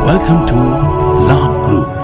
Welcome to Labh Group.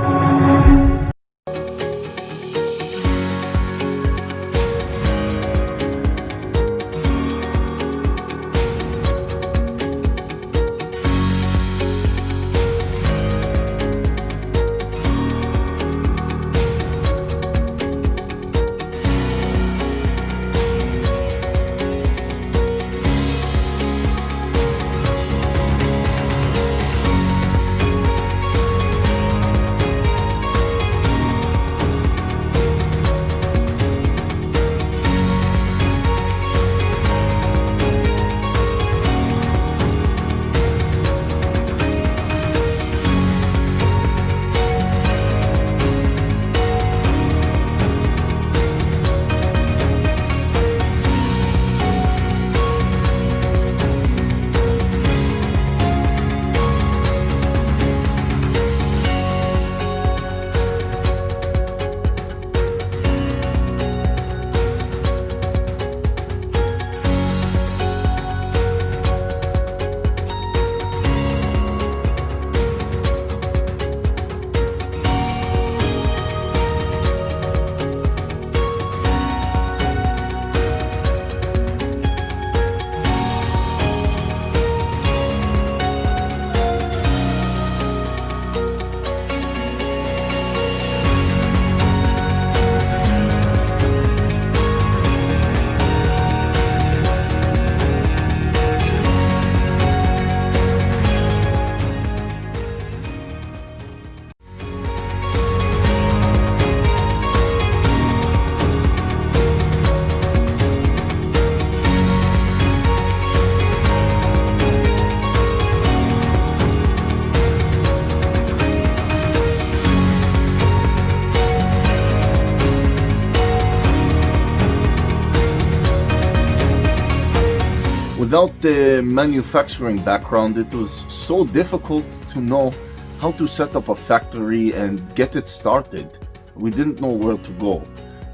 Without the manufacturing background, it was so difficult to know how to set up a factory and get it started. We didn't know where to go.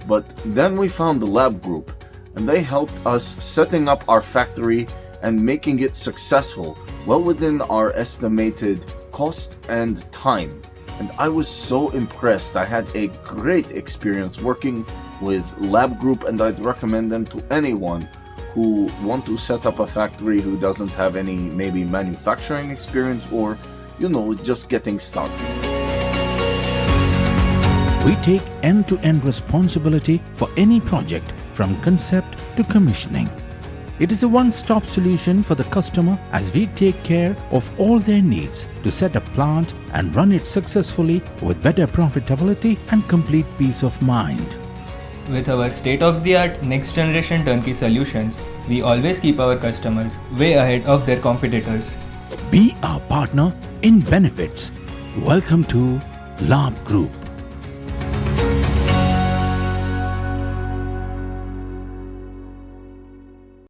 But then we found the Labh Group, and they helped us setting up our factory and making it successful, well within our estimated cost and time. And I was so impressed. I had a great experience working with Labh Group, and I'd recommend them to anyone who want to set up a factory who doesn't have any maybe manufacturing experience or, just getting started. We take end-to-end responsibility for any project from concept to commissioning. It is a one-stop solution for the customer as we take care of all their needs to set a plant and run it successfully with better profitability and complete peace of mind. With our state-of-the-art next-generation turnkey solutions, we always keep our customers way ahead of their competitors. Be our partner in benefits. Welcome to Labh Group.